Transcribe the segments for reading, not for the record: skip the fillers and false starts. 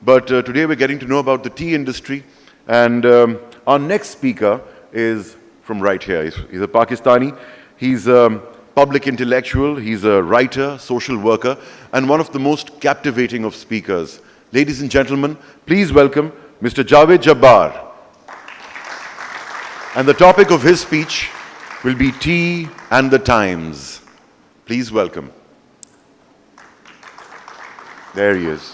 but today we're getting to know about the tea industry. And our next speaker is from right here. He's a Pakistani. He's a public intellectual. He's a writer, social worker, and one of the most captivating of speakers. Ladies and gentlemen, please welcome Mr. Javed Jabbar. And the topic of his speech will be tea and the times. Please welcome. There he is.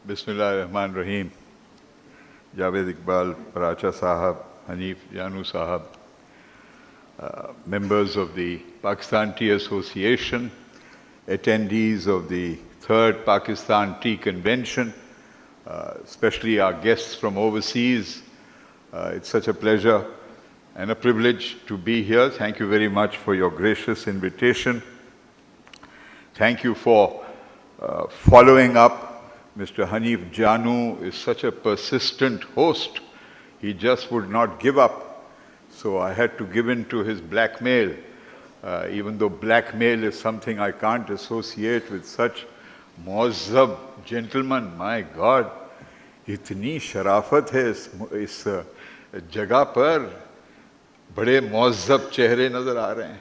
Bismillahirrahmanirrahim. Javed Iqbal, Paracha Sahab, Hanif Janu Sahab, members of the Pakistan Tea Association, attendees of the 3rd Pakistan Tea Convention, especially our guests from overseas. It's such a pleasure and a privilege to be here. Thank you very much for your gracious invitation. Thank you for following up. Mr. Hanif Janu is such a persistent host. He just would not give up. So I had to give in to his blackmail, even though blackmail is something I can't associate with such muazzab gentlemen. My God, itni sharafat hai is jagah par, bade muazzab chehre nazar aa rahe hain.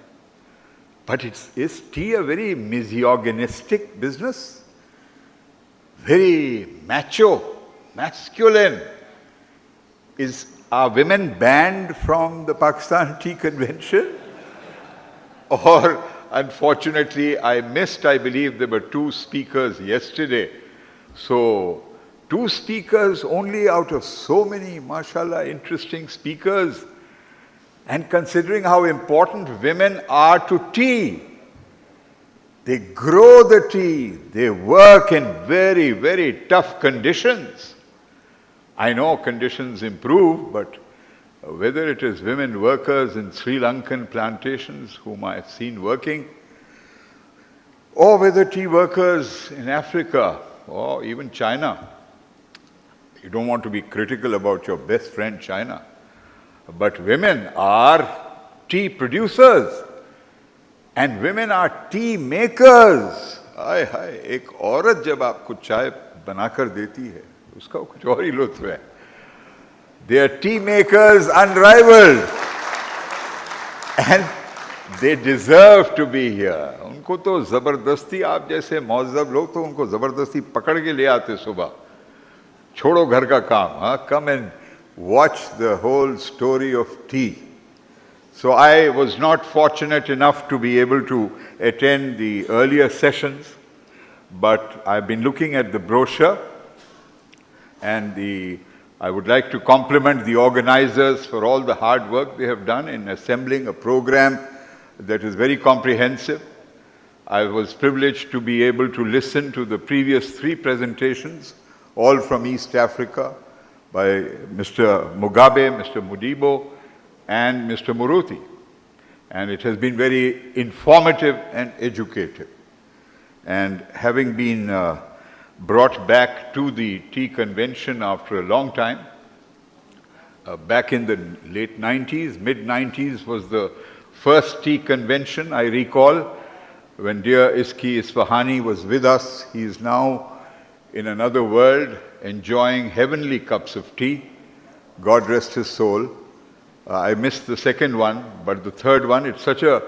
But is tea a very misogynistic business? Very macho, masculine. Are women banned from the Pakistan Tea Convention? Or, unfortunately, I believe there were 2 speakers yesterday. So, 2 speakers only out of so many, mashallah, interesting speakers. And considering how important women are to tea, they grow the tea, they work in very, very tough conditions. I know conditions improve, but whether it is women workers in Sri Lankan plantations whom I have seen working, or whether tea workers in Africa, or even China. You don't want to be critical about your best friend China, but women are tea producers. And women are tea makers. हाय हाय, एक औरत जब आपको चाय बनाकर देती है, उसका कुछ और ही लुत्फ है. They are tea makers unrivaled, and they deserve to be here. उनको तो जबरदस्ती, आप जैसे मौजब लोग तो उनको जबरदस्ती पकड़ के ले आते सुबह. छोड़ो घर का काम, हाँ, come and watch the whole story of tea. So I was not fortunate enough to be able to attend the earlier sessions, but I've been looking at the brochure, and I would like to compliment the organizers for all the hard work they have done in assembling a program that is very comprehensive. I was privileged to be able to listen to the previous 3 presentations, all from East Africa, by Mr. Mugabe, Mr. Modibo, and Mr. Muruti. And it has been very informative and educative. And having been brought back to the tea convention after a long time, back in the late 90s, mid-90s was the first tea convention. I recall when dear Iski Isfahani was with us. He is now in another world enjoying heavenly cups of tea. God rest his soul. I missed the second one, but the third one, it's such a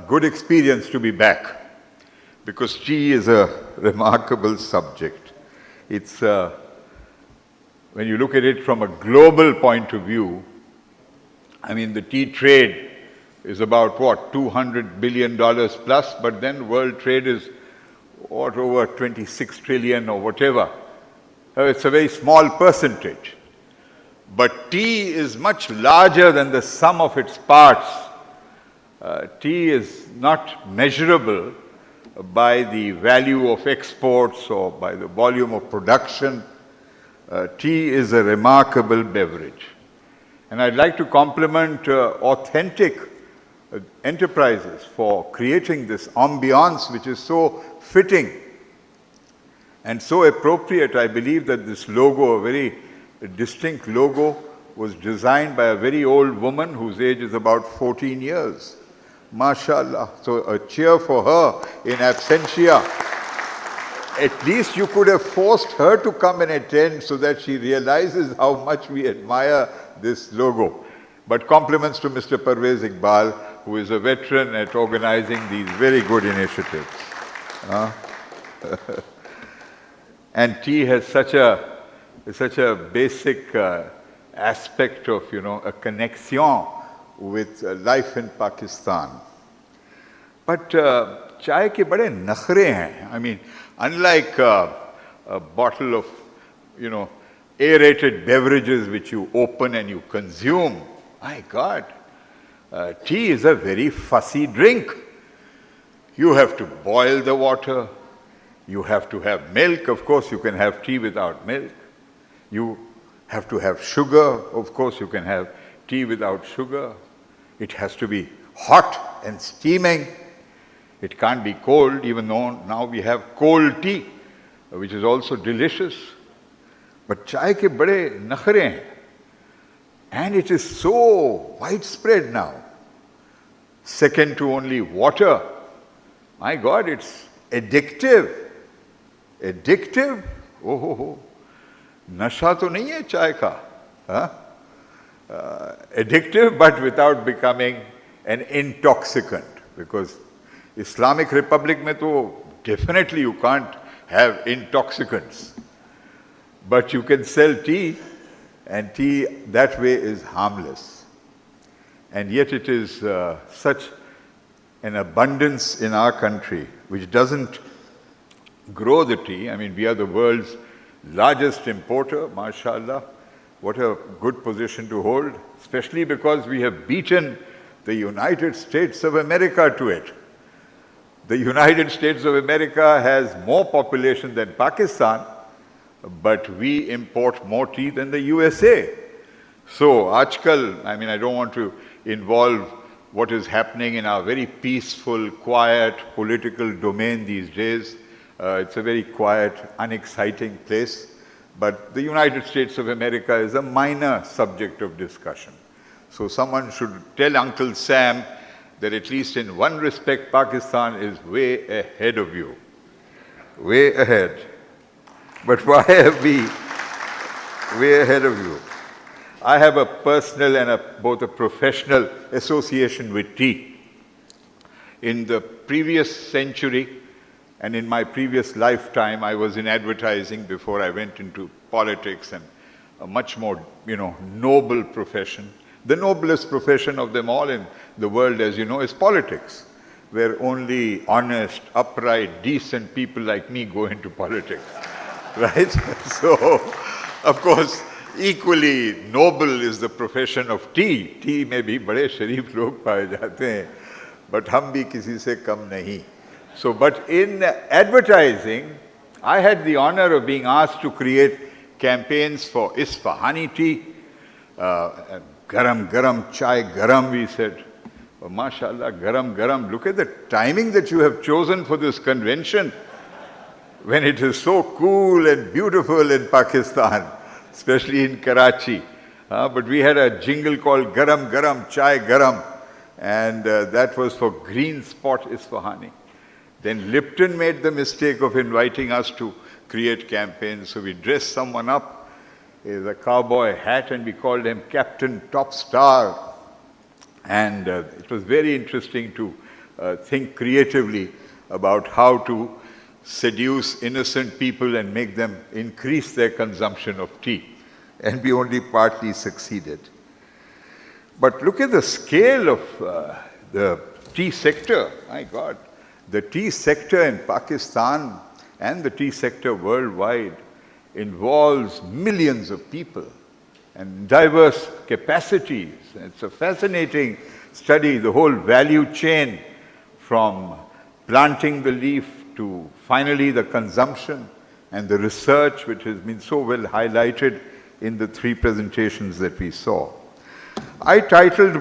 good experience to be back, because tea is a remarkable subject. It's, when you look at it from a global point of view, I mean, the tea trade is about, what, $200 billion plus, but then world trade is, what, over 26 trillion or whatever. It's a very small percentage. But tea is much larger than the sum of its parts. Tea is not measurable by the value of exports or by the volume of production. Tea is a remarkable beverage. And I'd like to compliment authentic enterprises for creating this ambiance which is so fitting And so appropriate, I believe that this logo, a very distinct logo, was designed by a very old woman whose age is about 14 years. MashaAllah. So a cheer for her in absentia. At least you could have forced her to come and attend so that she realizes how much we admire this logo. But compliments to Mr. Parvez Iqbal, who is a veteran at organizing these very good initiatives. And tea has such a basic aspect of, a connection with life in Pakistan. But chai ke bade nakhre hain. I mean, unlike a bottle of, aerated beverages which you open and you consume, my God, tea is a very fussy drink. You have to boil the water. You have to have milk. Of course, you can have tea without milk. You have to have sugar. Of course, you can have tea without sugar. It has to be hot and steaming. It can't be cold, even though now we have cold tea, which is also delicious. But chai ke bade nakhre hain. And it is so widespread now. Second to only water. My God, it's addictive. Addictive? Oh. Nasha to nahi hai chai ka. Huh? Addictive, but without becoming an intoxicant. Because Islamic Republic mein to definitely you can't have intoxicants. But you can sell tea, and tea that way is harmless. And yet it is such an abundance in our country, which doesn't grow the tea. I mean, we are the world's largest importer, mashallah. What a good position to hold, especially because we have beaten the United States of America to it. The United States of America has more population than Pakistan, but we import more tea than the USA. So, Ajkal, I mean, I don't want to involve what is happening in our very peaceful, quiet political domain these days. It's a very quiet, unexciting place. But the United States of America is a minor subject of discussion. So someone should tell Uncle Sam that at least in one respect, Pakistan is way ahead of you. Way ahead. But why are we way ahead of you? I have a personal and both a professional association with tea. In the previous century and in my previous lifetime, I was in advertising before I went into politics, and a much more, noble profession. The noblest profession of them all in the world, as you know, is politics, where only honest, upright, decent people like me go into politics. Right? So, of course, equally noble is the profession of tea. Tea में भी बड़े शरीफ लोग पाए जाते हैं, but हम भी किसी से कम नहीं. So, but in advertising, I had the honor of being asked to create campaigns for Isfahani tea, garam garam chai garam, we said. Oh, mashallah, garam garam. Look at the timing that you have chosen for this convention, when it is so cool and beautiful in Pakistan, especially in Karachi. But we had a jingle called Garam Garam Chai Garam, and that was for Green Spot Isfahani. Then Lipton made the mistake of inviting us to create campaigns, so we dressed someone up with a cowboy hat and we called him Captain Top Star. And it was very interesting to think creatively about how to seduce innocent people and make them increase their consumption of tea. And we only partly succeeded. But look at the scale of the tea sector. My God, the tea sector in Pakistan and the tea sector worldwide involves millions of people and diverse capacities. It's a fascinating study, the whole value chain from planting the leaf to finally the consumption and the research, which has been so well highlighted in the three presentations that we saw. I titled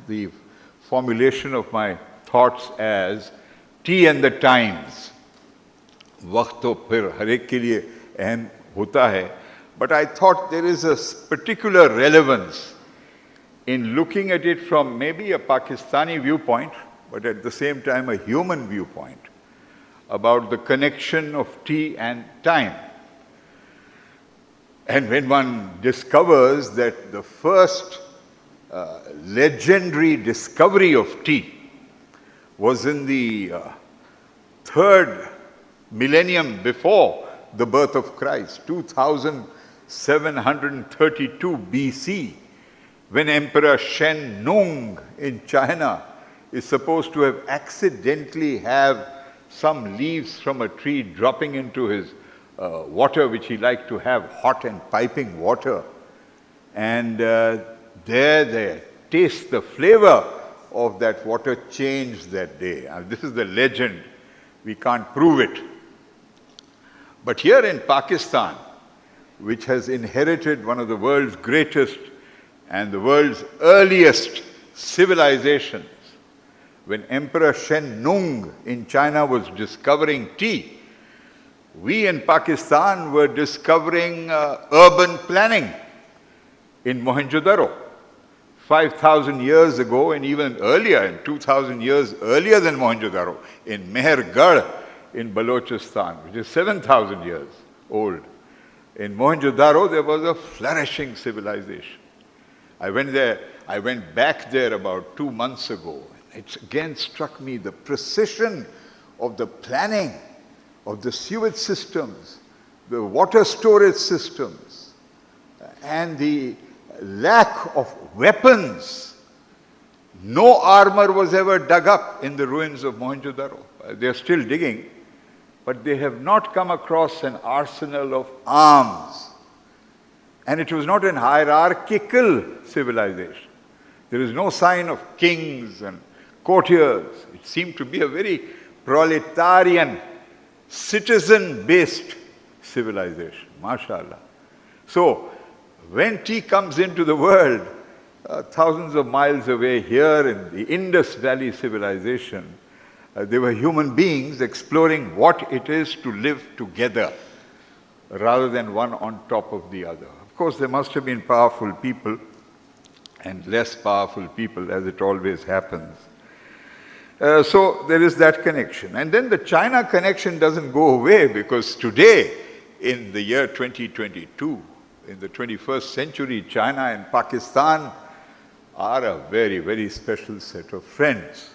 the formulation of my thoughts as Tea and the Times. वक्त तो फिर हर एक के लिए अहम होता है, but I thought there is a particular relevance in looking at it from maybe a Pakistani viewpoint, but at the same time a human viewpoint, about the connection of tea and time. And when one discovers that the first legendary discovery of tea was in the third millennium before the birth of Christ, 2732 BC, when Emperor Shen Nung in China is supposed to have accidentally have some leaves from a tree dropping into his water, which he liked to have hot and piping water. And there they taste the flavor of that water changed that day. This is the legend. We can't prove it. But here in Pakistan, which has inherited one of the world's greatest and the world's earliest civilizations, when Emperor Shen Nung in China was discovering tea, we in Pakistan were discovering urban planning in Mohenjo-daro. 5,000 years ago, and even earlier, and 2,000 years earlier than Mohenjo-daro, in Mehergarh in Balochistan, which is 7,000 years old. In Mohenjo-daro, there was a flourishing civilization. I went back there about 2 months ago. It again struck me the precision of the planning of the sewage systems, the water storage systems, and the lack of weapons. No armor was ever dug up in the ruins of Mohenjo-daro. They are still digging, but they have not come across an arsenal of arms. And it was not an hierarchical civilization. There is no sign of kings and courtiers. It seemed to be a very proletarian, citizen-based civilization, mashallah. So, when tea comes into the world, thousands of miles away here in the Indus Valley civilization, there were human beings exploring what it is to live together rather than one on top of the other. Of course, there must have been powerful people and less powerful people, as it always happens. So there is that connection. And then the China connection doesn't go away, because today, in the year 2022, in the 21st century, China and Pakistan are a very, very special set of friends.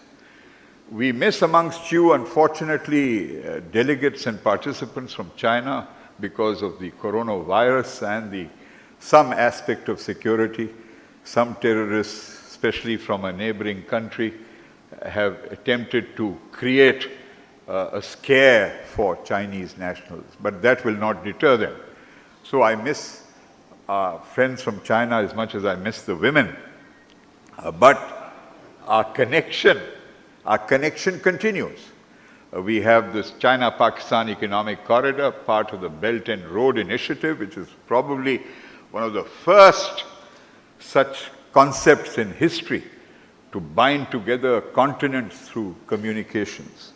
We miss amongst you, unfortunately, delegates and participants from China because of the coronavirus and some aspect of security. Some terrorists, especially from a neighboring country, have attempted to create a scare for Chinese nationals, but that will not deter them. So I miss friends from China as much as I miss the women. But our connection continues. We have this China-Pakistan Economic Corridor, part of the Belt and Road Initiative, which is probably one of the first such concepts in history to bind together continents through communications.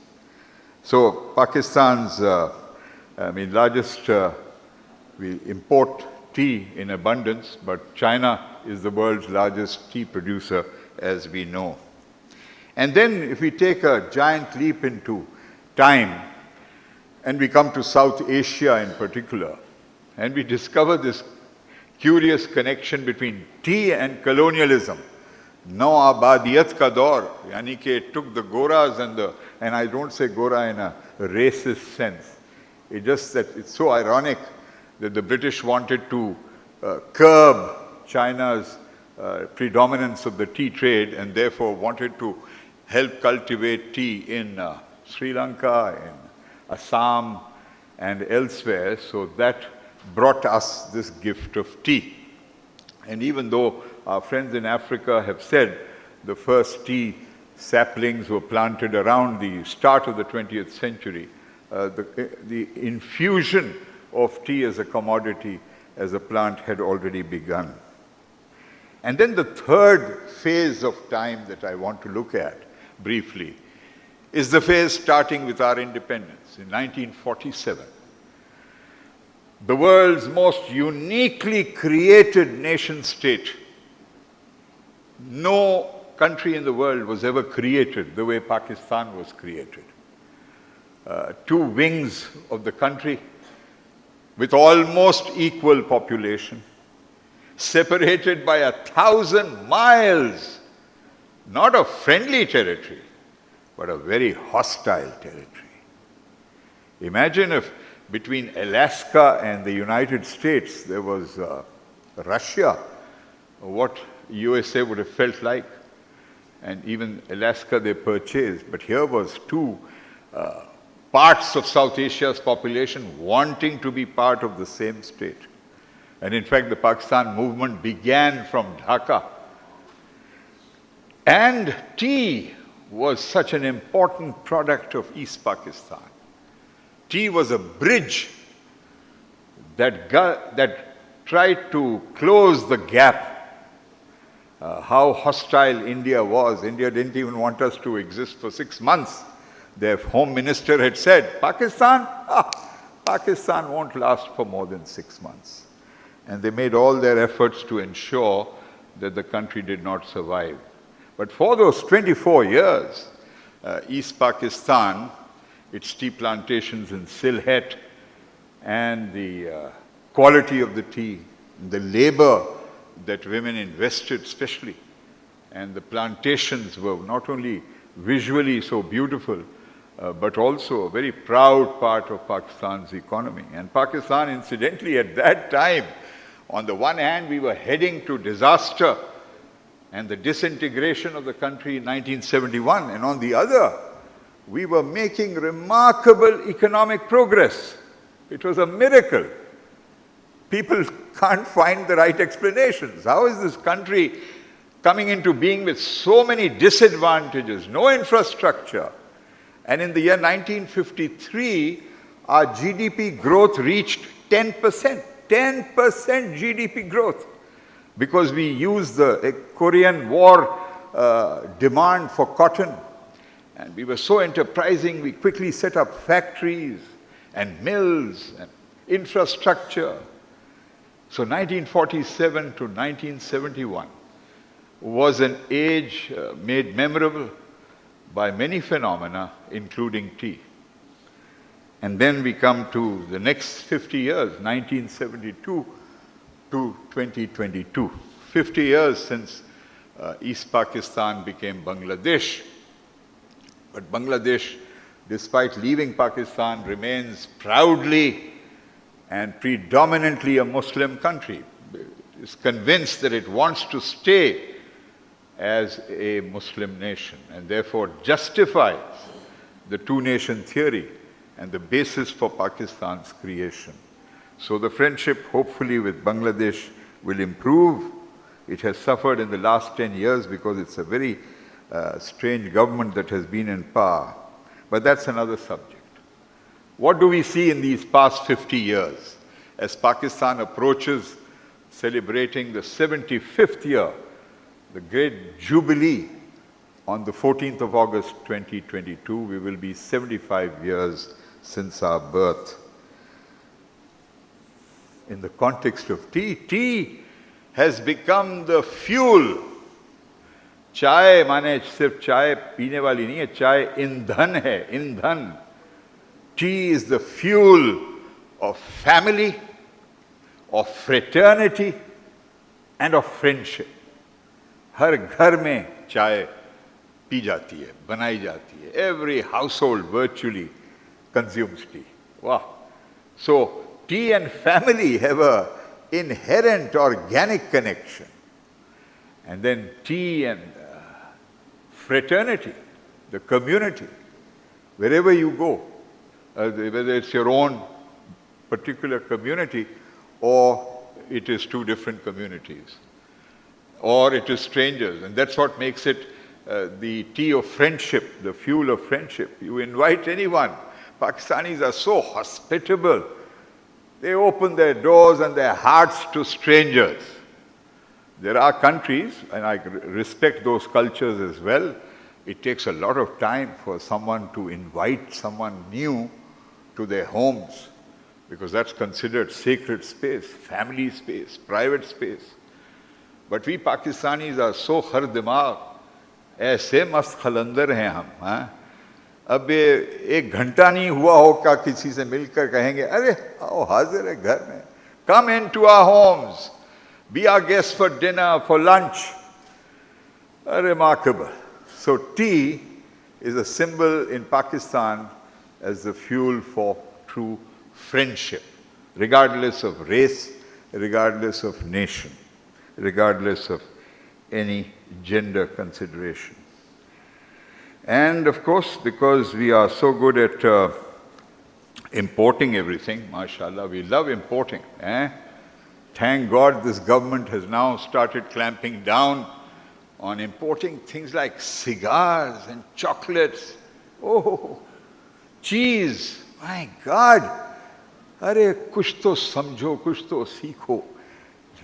So Pakistan's, largest, we import tea in abundance, but China is the world's largest tea producer, as we know. And then if we take a giant leap into time, and we come to South Asia in particular, and we discover this curious connection between tea and colonialism. No abadiyat ka daur, yani ke it took the Goras and I don't say Gora in a racist sense. It's just that it's so ironic that the British wanted to curb China's predominance of the tea trade, and therefore wanted to help cultivate tea in Sri Lanka, in Assam, and elsewhere. So that brought us this gift of tea. And even though our friends in Africa have said the first tea saplings were planted around the start of the 20th century, the infusion of tea as a commodity, as a plant, had already begun. And then the third phase of time that I want to look at briefly is the phase starting with our independence in 1947. The world's most uniquely created nation state. No country in the world was ever created the way Pakistan was created. Two wings of the country with almost equal population, separated by 1,000 miles, not a friendly territory, but a very hostile territory. Imagine if between Alaska and the United States there was Russia, what USA would have felt like. And even Alaska they purchased, but here was two parts of South Asia's population wanting to be part of the same state. And in fact, the Pakistan movement began from Dhaka. And tea was such an important product of East Pakistan. Tea was a bridge that tried to close the gap. How hostile India was. India didn't even want us to exist for 6 months. Their home minister had said, Pakistan won't last for more than 6 months. And they made all their efforts to ensure that the country did not survive. But for those 24 years, East Pakistan, its tea plantations in Sylhet, and the quality of the tea, the labor that women invested especially, and the plantations were not only visually so beautiful, but also a very proud part of Pakistan's economy. And Pakistan, incidentally, at that time, on the one hand, we were heading to disaster and the disintegration of the country in 1971, and on the other, we were making remarkable economic progress. It was a miracle. People can't find the right explanations. How is this country coming into being with so many disadvantages, no infrastructure? And in the year 1953, our GDP growth reached 10%. 10% GDP growth. Because we used the Korean War demand for cotton. And we were so enterprising, we quickly set up factories and mills and infrastructure. So 1947 to 1971 was an age made memorable by many phenomena, including tea. And then we come to the next 50 years, 1972 to 2022. 50 years since East Pakistan became Bangladesh. But Bangladesh, despite leaving Pakistan, remains proudly and predominantly a Muslim country. It is convinced that it wants to stay as a Muslim nation and therefore justifies the two-nation theory and the basis for Pakistan's creation. So the friendship, hopefully, with Bangladesh will improve. It has suffered in the last 10 years because it's a very strange government that has been in power. But that's another subject. What do we see in these past 50 years as Pakistan approaches celebrating the 75th year, the great Jubilee, on the 14th of August 2022? We will be 75 years since our birth. In the context of tea, tea has become the fuel. चाय माने सिर्फ चाय पीने वाली नहीं है, चाय ईंधन है, ईंधन. Tea is the fuel of family, of fraternity, and of friendship. हर घर में चाय पी जाती है, बनाई जाती है. Every household virtually consumes tea. Wow. So tea and family have an inherent organic connection. And then tea and fraternity, the community, wherever you go, whether it's your own particular community or it is two different communities, or it is strangers. And that's what makes it the tea of friendship, the fuel of friendship. You invite anyone. Pakistanis are so hospitable. They open their doors and their hearts to strangers. There are countries, and I respect those cultures as well, It takes a lot of time for someone to invite someone new to their homes, because that's considered sacred space, family space, private space. But we Pakistanis are so har dimag, ऐसे मस्त खलंदर हैं हम, हाँ? अब ये 1 घंटा नहीं हुआ हो क्या किसी से मिलकर कहेंगे अरे आओ हाजिर है घर में, come into our homes, be our guests for dinner, for lunch. Remarkable. So tea is a symbol in Pakistan as the fuel for true friendship, regardless of race, regardless of nation, regardless of any gender consideration. And of course, because we are so good at importing everything, mashallah, we love importing. Thank God this government has now started clamping down on importing things like cigars and chocolates. Oh, cheese, my God. Arey, kuch to samjho, kuch to seekho.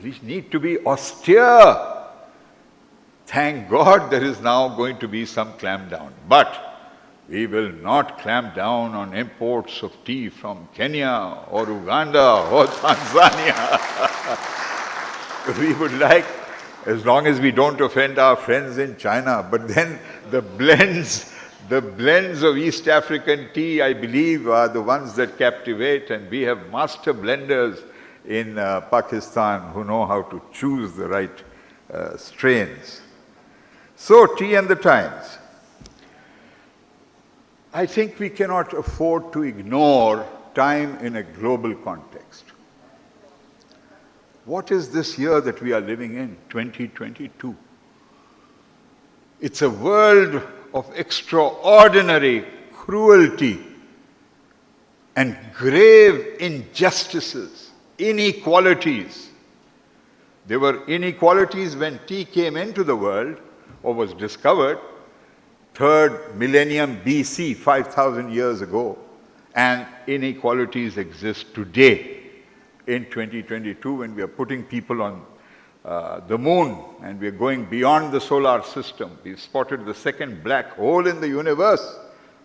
We need to be austere. Thank God there is now going to be some clamp down. But we will not clamp down on imports of tea from Kenya or Uganda or Tanzania. We would like, as long as we don't offend our friends in China, but then the blends of East African tea, I believe, are the ones that captivate, and we have master blenders in Pakistan who know how to choose the right strains. So, tea and the times. I think we cannot afford to ignore time in a global context. What is this year that we are living in, 2022? It's a world of extraordinary cruelty and grave injustices, inequalities. There were inequalities when tea came into the world or was discovered, 3rd millennium BC, 5,000 years ago, and inequalities exist today in 2022 when we are putting people on the moon and we are going beyond the solar system. We've spotted the 2nd black hole in the universe.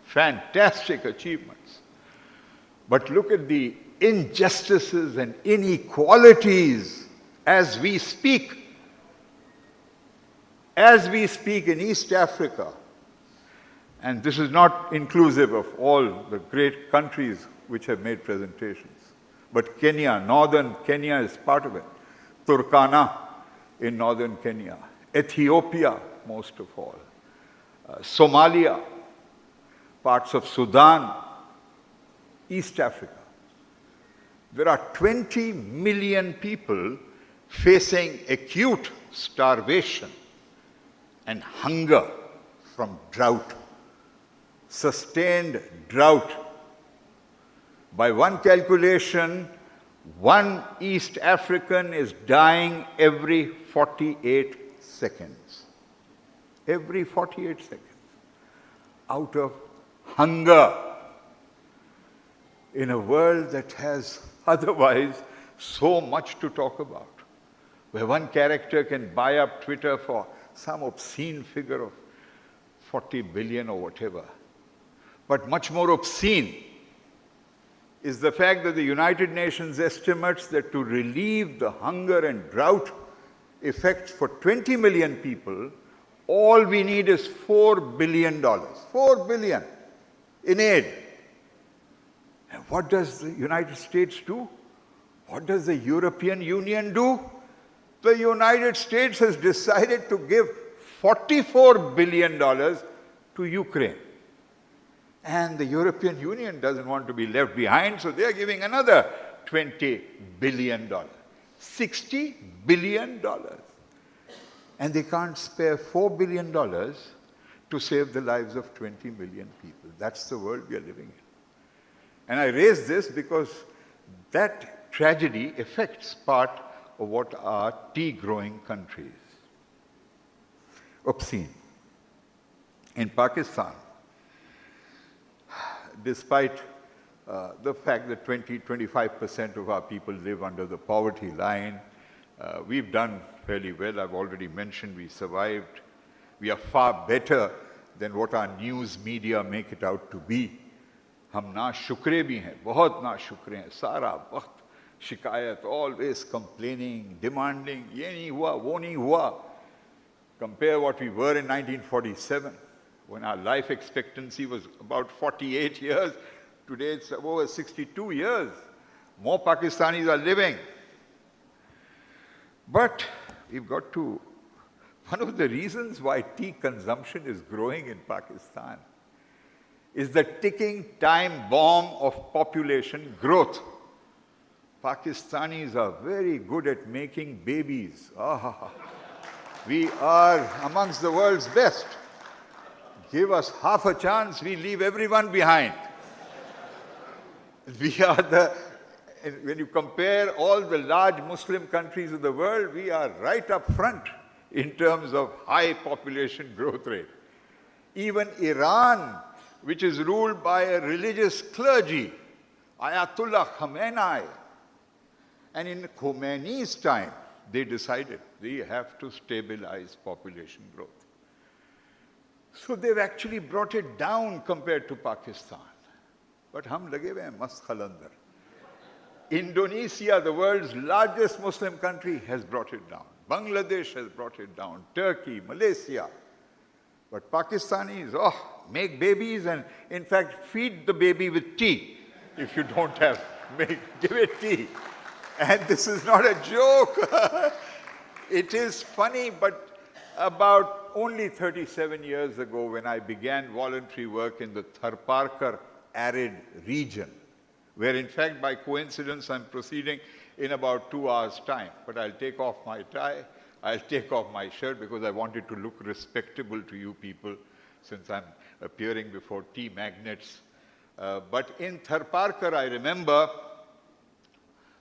Fantastic achievements. But look at the injustices and inequalities as we speak. As we speak in East Africa, and this is not inclusive of all the great countries which have made presentations, but Kenya, northern Kenya is part of it. Turkana in northern Kenya. Ethiopia, most of all. Somalia, parts of Sudan, East Africa. There are 20 million people facing acute starvation and hunger from drought, sustained drought. By one calculation, one East African is dying every 48 seconds. Every 48 seconds. Out of hunger. In a world that has otherwise so much to talk about. Where one character can buy up Twitter for some obscene figure of 40 billion or whatever. But much more obscene is the fact that the United Nations estimates that to relieve the hunger and drought effects for 20 million people, all we need is $4 billion. $4 billion in aid. And what does the United States do? What does the European Union do? The United States has decided to give $44 billion to Ukraine. And the European Union doesn't want to be left behind, so they are giving another $20 billion. $60 billion. And they can't spare $4 billion to save the lives of 20 million people. That's the world we are living in. And I raise this because that tragedy affects part of what are tea-growing countries. Obscene. In Pakistan, despite the fact that 20-25% of our people live under the poverty line, we've done fairly well. I've already mentioned we survived. We are far better than what our news media make it out to be. हम ना शुक्रे भी हैं, बहुत ना शुक्रे हैं, सारा वक्त शिकायत, always complaining, demanding, ये नहीं हुआ, वो नहीं हुआ. Compare what we were in 1947, when our life expectancy was about 48 years. Today it's over 62 years. More Pakistanis are living. But we've got to, one of the reasons why tea consumption is growing in Pakistan is the ticking time bomb of population growth. Pakistanis are very good at making babies. We are amongst the world's best. Give us half a chance, we leave everyone behind. We are when you compare all the large Muslim countries of the world, we are right up front in terms of high population growth rate. Even Iran, which is ruled by a religious clergy, Ayatollah Khamenei, and in Khomeini's time, they decided we have to stabilize population growth. So they've actually brought it down compared to Pakistan. But hum lage hue hain mast khalandar. Indonesia, the world's largest Muslim country, has brought it down. Bangladesh has brought it down. Turkey, Malaysia. But Pakistanis, make babies and in fact feed the baby with tea. If you don't have, give it tea. And this is not a joke. It is funny, but about only 37 years ago when I began voluntary work in the Tharparkar arid region, where in fact by coincidence I'm proceeding in about 2 hours' time. But I'll take off my tie, I'll take off my shirt because I wanted to look respectable to you people since I'm appearing before tea magnates. But in Tharparkar, I remember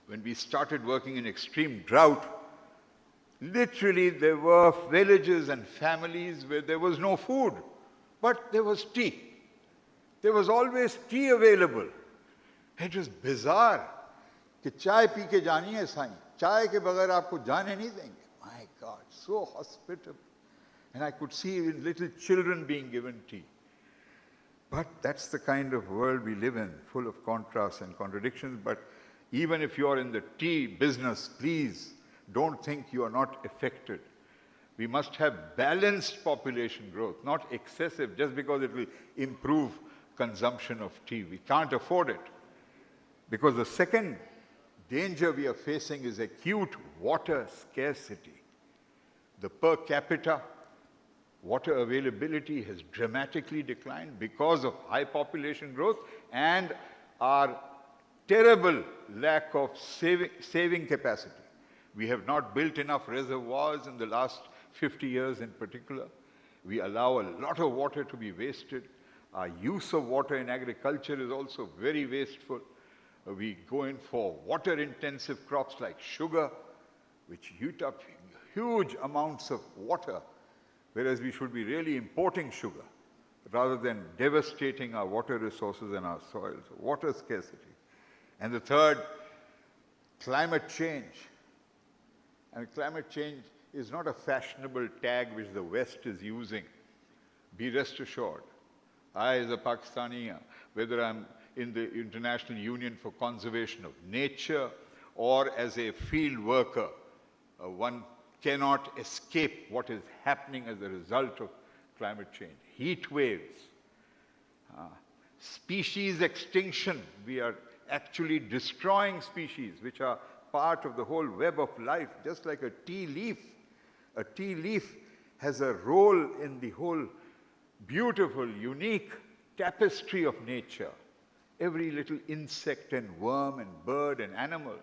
when we started working in extreme drought, literally there were villages and families where there was no food, but there was tea. There was always tea available. It was bizarre. कि चाय P के जानी है साईं, चाय के बगैर आपको जाने नहीं देंगे. My God, so hospitable. And I could see even little children being given tea. But that's the kind of world we live in, full of contrasts and contradictions. But even if you're in the tea business, please don't think you are not affected. We must have balanced population growth, not excessive, just because it will improve consumption of tea. We can't afford it. Because the second danger we are facing is acute water scarcity. The per capita water availability has dramatically declined because of high population growth and our terrible lack of saving capacity. We have not built enough reservoirs in the last 50 years in particular. We allow a lot of water to be wasted. Our use of water in agriculture is also very wasteful. We go in for water-intensive crops like sugar, which use up huge amounts of water, whereas we should be really importing sugar rather than devastating our water resources and our soils. Water scarcity. And the third, climate change. And climate change is not a fashionable tag which the West is using. Be rest assured, I as a Pakistani, whether I'm in the International Union for Conservation of Nature or as a field worker, one cannot escape what is happening as a result of climate change. Heat waves, species extinction. We are actually destroying species which are part of the whole web of life, just like a tea leaf. A tea leaf has a role in the whole beautiful, unique tapestry of nature. Every little insect and worm and bird and animal.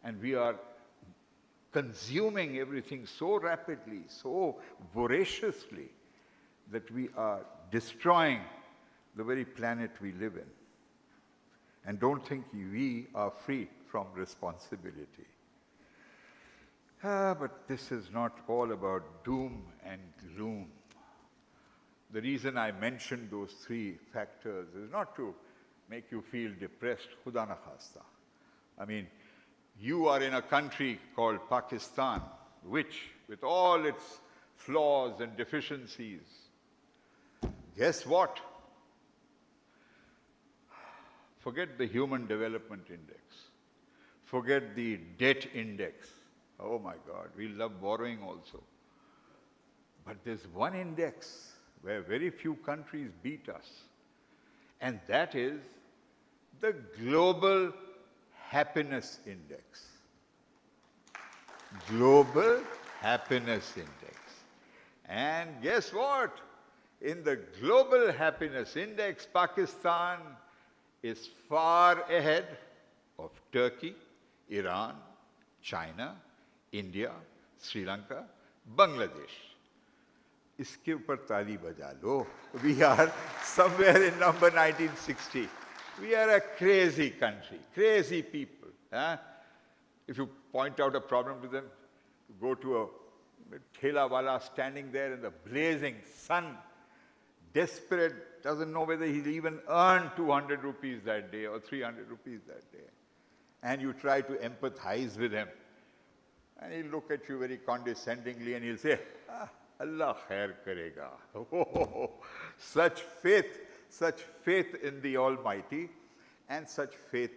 And we are consuming everything so rapidly, so voraciously, that we are destroying the very planet we live in. And don't think we are free from responsibility. But this is not all about doom and gloom. The reason I mentioned those three factors is not to make you feel depressed, khuda na khasta. I mean, you are in a country called Pakistan, which, with all its flaws and deficiencies, Guess what? Forget the Human Development Index. Forget the debt index. Oh my God, we love borrowing also. But there's one index where very few countries beat us, and that is the Global Happiness Index. Global Happiness Index. And guess what? In the Global Happiness Index, Pakistan is far ahead of Turkey, Iran, China, India, Sri Lanka, Bangladesh. इसके ऊपर ताली बजा लो. We are somewhere in number 1960. We are a crazy country, crazy people. Huh? If you point out a problem to them, you go to a thela wala standing there in the blazing sun, desperate, doesn't know whether he'll even earn 200 rupees that day or 300 rupees that day. And you try to empathize with him. And he'll look at you very condescendingly and he'll say, Allah khair karega. Oh, such faith in the Almighty and such faith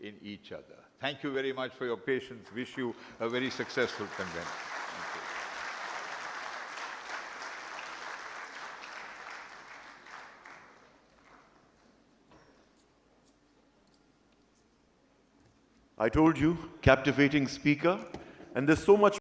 in each other. Thank you very much for your patience. Wish you a very successful convention. Thank you. I told you, captivating speaker, and there's so much